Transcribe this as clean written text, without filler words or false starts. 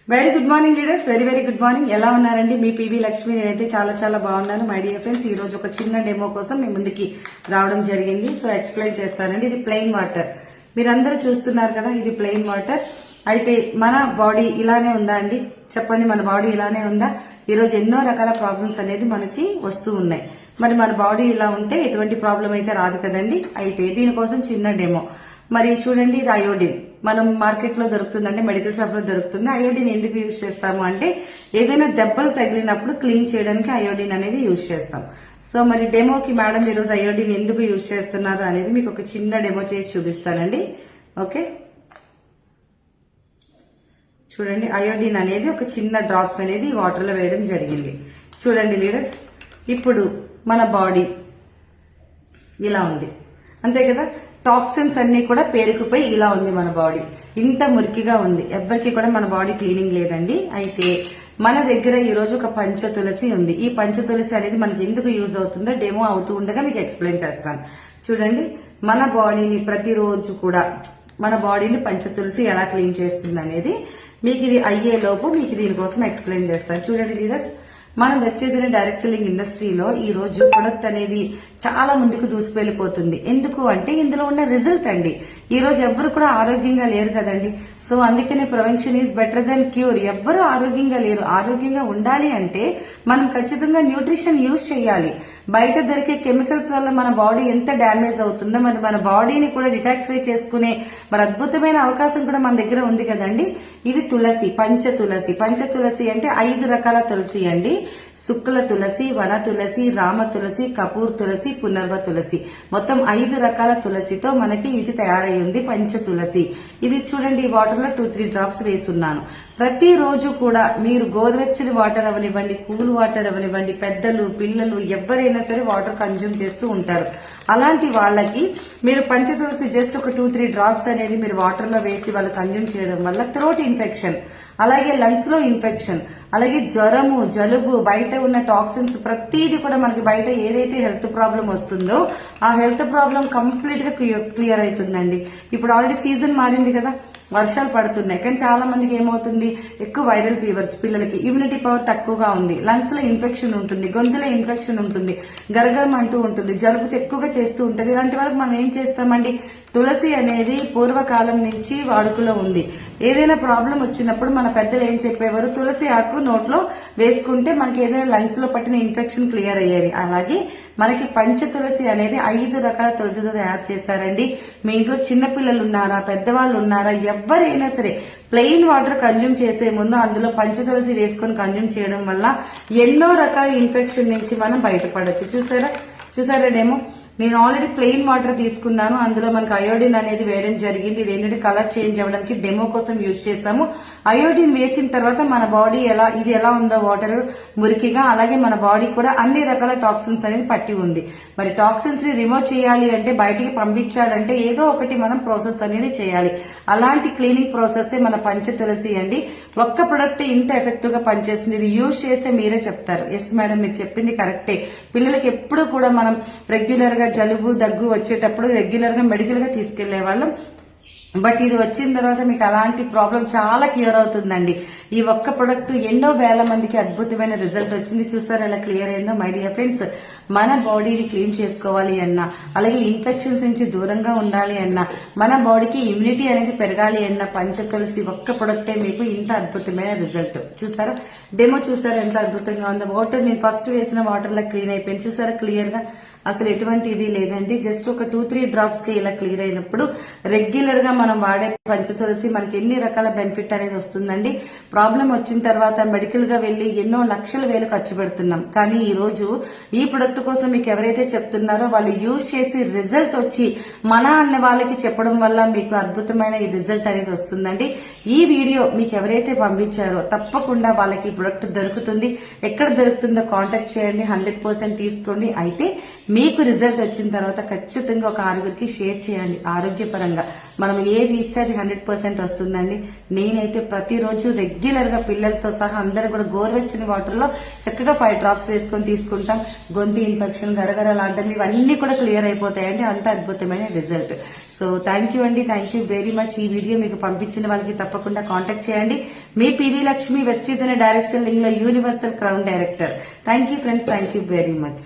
Very good morning leaders, very good morning. ఎలా ఉన్నారండి? మీ PV Lakshmi. నేనైతే చాలా బాగున్నాను మై డియర్ ఫ్రెండ్స్. ఈ రోజు ఒక చిన్న డెమో కోసం మీ ముందుకి రావడం జరిగింది. సో ఎక్స్ప్లెయిన్ చేస్తానండి. ఇది ప్లెయిన్ వాటర్, మీరందరూ చూస్తున్నారు కదా, ఇది ప్లెయిన్ వాటర్. అయితే మన బాడీ ఇలానే ఉందా అండి? చెప్పండి, మన బాడీ ఇలానే ఉందా? ఈ రోజు ఎన్నో రకాల ప్రాబ్లమ్స్ అనేది మనకి వస్తూ ఉన్నాయి. మరి మన బాడీ ఇలా ఉంటే ఎటువంటి ప్రాబ్లం అయితే రాదు కదండి. అయితే దీనికోసం చిన్న డెమో. మరి చూడండి, ఇది అయోడిన్. మనం మార్కెట్ లో దొరుకుతుందంటే మెడికల్ షాప్ లో దొరుకుతుంది. అయోడిన్ ఎందుకు యూజ్ చేస్తాము అంటే ఏదైనా దెబ్బలు తగిలినప్పుడు క్లీన్ చేయడానికి అయోడిన్ అనేది యూజ్ చేస్తాం. సో మరి డెమోకి మేడం ఈరోజు అయోడిన్ ఎందుకు యూజ్ చేస్తున్నారు అనేది మీకు ఒక చిన్న డెమో చేసి చూపిస్తానండి. ఓకే, చూడండి, అయోడిన్ అనేది ఒక చిన్న డ్రాప్స్ అనేది వాటర్ లో వేయడం జరిగింది. చూడండి లీడర్స్, ఇప్పుడు మన బాడీ ఇలా ఉంది, అంతే కదా. టాక్సిన్స్ అన్ని కూడా పేరుకుపోయి ఇలా ఉంది మన బాడీ, ఇంత మురికిగా ఉంది. ఎవ్వరికి కూడా మన బాడీ క్లీనింగ్ లేదండి. అయితే మన దగ్గర ఈ రోజు ఒక పంచ తులసి ఉంది. ఈ పంచ తులసి అనేది మనకి ఎందుకు యూజ్ అవుతుందో డెమో అవుతూ ఉండగా మీకు ఎక్స్ప్లెయిన్ చేస్తాను. చూడండి, మన బాడీని ప్రతిరోజు కూడా మన బాడీని పంచ తులసి ఎలా క్లీన్ చేస్తుంది అనేది మీకు ఇది అయ్యే లోపు మీకు దీనికోసం ఎక్స్ప్లెయిన్ చేస్తాను. చూడండి లీడర్స్, మన వెస్టేజ్ అండ్ డైరెక్ట్ సెల్లింగ్ ఇండస్ట్రీలో ఈ రోజు ప్రొడక్ట్ అనేది చాలా ముందుకు దూసుకెళ్లిపోతుంది. ఎందుకు అంటే ఇందులో ఉన్న రిజల్ట్ అండి. ఈ రోజు ఎవ్వరు కూడా ఆరోగ్యంగా లేరు కదండి. సో అందుకనే prevention is better than cure. ఎవ్వరూ ఆరోగ్యంగా లేరు. ఆరోగ్యంగా ఉండాలి అంటే మనం ఖచ్చితంగా న్యూట్రిషన్ యూజ్ చేయాలి. బయట దొరికే కెమికల్స్ వల్ల మన బాడీ ఎంత డ్యామేజ్ అవుతుందో మరి మన బాడీని కూడా డిటాక్సిఫై చేసుకునే మరి అద్భుతమైన అవకాశం కూడా మన దగ్గర ఉంది కదండి. ఇది తులసి, పంచ తులసి. పంచ తులసి అంటే 5 రకాల తులసి అండి. శుక్ల తులసి, వన తులసి, రామ తులసి, కపూర్ తులసి, పునర్వ తులసి. మొత్తం 5 రకాల తులసితో మనకి ఇది తయారై ఉంది పంచ తులసి. ఇది చూడండి, ఈ వాటర్ లో 2-3 డ్రాప్స్ వేస్తున్నాను. ప్రతిరోజు కూడా మీరు గోరువెచ్చని వాటర్ అవనివ్వండి, కూల్ వాటర్ అవనివ్వండి, పెద్దలు పిల్లలు ఎవరైనా సరే వాటర్ కన్జ్యూమ్ చేస్తూ ఉంటారు. అలాంటి వాళ్ళకి మీరు పంచ తులసి జస్ట్ ఒక 2-3 డ్రాప్స్ అనేది మీరు వాటర్ లో వేసి వాళ్ళు కన్జ్యూమ్ చేయడం వల్ల థ్రోట్ ఇన్ఫెక్షన్, అలాగే లంగ్స్ లో ఇన్ఫెక్షన్, అలాగే జ్వరము, జలుబు, బయట ఉన్న టాక్సిన్స్ ప్రతిదీ కూడా మనకి బయట ఏదైతే హెల్త్ ప్రాబ్లం వస్తుందో ఆ హెల్త్ ప్రాబ్లం కంప్లీట్ గా క్లియర్ అవుతుందండి. ఇప్పుడు ఆల్రెడీ సీజన్ మారింది కదా, వర్షాలు పడుతున్నాయి. కానీ చాలా మందికి ఏమవుతుంది, ఎక్కువ వైరల్ ఫీవర్స్, పిల్లలకి ఇమ్యూనిటీ పవర్ తక్కువగా ఉంది, లంగ్స్ లో ఇన్ఫెక్షన్ ఉంటుంది, గొంతులో ఇన్ఫెక్షన్ ఉంటుంది, గరగరం అంటూ ఉంటుంది, జలుబు ఎక్కువగా చేస్తూ ఉంటుంది. ఇలాంటి వాళ్ళకి మనం ఏం చేస్తామండి, తులసి అనేది పూర్వకాలం నుంచి వాడుకలో ఉంది. ఏదైనా ప్రాబ్లం వచ్చినప్పుడు మన పెద్దలు ఏం చెప్పేవారు, తులసి ఆకు నోట్లో వేసుకుంటే మనకి ఏదైనా లంగ్స్ లో పట్టిన ఇన్ఫెక్షన్ క్లియర్ అయ్యేది. అలాగే మనకి పంచ తులసి అనేది 5 రకాల తులసితో తయారు చేశారండి. మీ ఇంట్లో చిన్నపిల్లలు ఉన్నారా, పెద్దవాళ్ళు ఉన్నారా, ఎవరైనా సరే ప్లెయిన్ వాటర్ కన్జ్యూమ్ చేసే ముందు అందులో పంచ తులసి వేసుకొని కన్జ్యూమ్ చేయడం వల్ల ఎన్నో రకాల ఇన్ఫెక్షన్ నుంచి మనం బయటపడొచ్చు. చూసారాడేమో, నేను ఆల్రెడీ ప్లెయిన్ వాటర్ తీసుకున్నాను. అందులో మనకి అయోడిన్ అనేది వేయడం జరిగింది. ఇది ఏంటంటే కలర్ చేంజ్ అవ్వడానికి డెమో కోసం యూజ్ చేస్తాము. అయోడిన్ వేసిన తర్వాత మన బాడీ ఇది ఎలా ఉందో వాటర్ మురికిగా, అలాగే మన బాడీ కూడా అన్ని రకాల టాక్సిన్స్ అనేది పట్టి ఉంది. మరి టాక్సిన్స్ ని రిమూవ్ చేయాలి అంటే, బయటికి పంపించాలంటే ఏదో ఒకటి మనం ప్రాసెస్ అనేది చేయాలి. అలాంటి క్లీనింగ్ ప్రాసెస్ మన పంచ తులసి అండి. ఒక్క ప్రొడక్ట్ ఇంత ఎఫెక్టివ్ గా పనిచేస్తుంది. ఇది యూజ్ చేస్తే మీరే చెప్తారు, ఎస్ మేడం మీరు చెప్పింది కరెక్టే. పిల్లలకి ఎప్పుడు కూడా మనం రెగ్యులర్ గా జలుబు దగ్గు వచ్చేటప్పుడు రెగ్యులర్ గా మెడికల్ గా తీసుకెళ్లే వాళ్ళం. బట్ ఇది వచ్చిన తర్వాత మీకు అలాంటి ప్రాబ్లం చాలా క్లియర్ అవుతుందండి. ఈ ఒక్క ప్రొడక్ట్ ఎన్నో వేల మందికి అద్భుతమైన రిజల్ట్ వచ్చింది. చూసారు ఎలా క్లియర్ అయిందో మై డియర్ ఫ్రెండ్స్. మన బాడీని క్లీన్ చేసుకోవాలి అన్నా, అలాగే ఇన్ఫెక్షన్స్ నుంచి దూరంగా ఉండాలి అన్నా, మన బాడీకి ఇమ్యూనిటీ అనేది పెరగాలి అన్నా పంచ తులసి ఒక్క ప్రొడక్టే మీకు ఇంత అద్భుతమైన రిజల్ట్. చూసారా డెమో, చూసారా ఎంత అద్భుతంగా ఉందో. వాటర్ నేను ఫస్ట్ వేసిన వాటర్ లా క్లీన్ అయిపోయింది. చూసారా క్లియర్ గా, అసలు ఎటువంటి ఇది లేదండి. జస్ట్ ఒక 2-3 డ్రాప్స్ కి ఇలా క్లియర్ అయినప్పుడు రెగ్యులర్ గా మనం వాడే పంచ తులసి మనకి ఎన్ని రకాల బెనిఫిట్ అనేది వస్తుందండి. ప్రాబ్లం వచ్చిన తర్వాత మెడికల్ గా వెళ్లి ఎన్నో లక్షల వేలు ఖర్చు పెడుతున్నాం. కానీ ఈ రోజు ఈ ప్రొడక్ట్ కోసం మీకు ఎవరైతే చెప్తున్నారో వాళ్ళు యూజ్ చేసి రిజల్ట్ వచ్చి మన అన్న వాళ్ళకి చెప్పడం వల్ల మీకు అద్భుతమైన ఈ రిజల్ట్ అనేది వస్తుందండి. ఈ వీడియో మీకు ఎవరైతే పంపించారో తప్పకుండా వాళ్ళకి ఈ ప్రొడక్ట్ దొరుకుతుంది. ఎక్కడ దొరుకుతుందో కాంటాక్ట్ చేయండి, 100% తీసుకోండి. అయితే మీకు రిజల్ట్ వచ్చిన తర్వాత ఖచ్చితంగా ఒక 6గురికి షేర్ చేయండి. ఆరోగ్యపరంగా మనం ఏది ఇస్తే అది 100% వస్తుందండి. నేనైతే ప్రతిరోజు రెగ్యులర్ గా పిల్లలతో సహా అందరూ కూడా గోరువెచ్చని వాటర్ లో చక్కగా 5 డ్రాప్స్ వేసుకొని తీసుకుంటాం. గొంతు ఇన్ఫెక్షన్, గరగరలాడడం ఇవన్నీ కూడా క్లియర్ అయిపోతాయండి. అంత అద్భుతమైన రిజల్ట్. సో థ్యాంక్ యూ అండి, థ్యాంక్ యూ వెరీ మచ్. ఈ వీడియో మీకు పంపించిన వాళ్ళకి తప్పకుండా కాంటాక్ట్ చేయండి. మీ పివి లక్ష్మి, వెస్టీజ్ అనే డైరెక్షన్ లింక్ లో universal crown director. Thank you friends, thank you very much.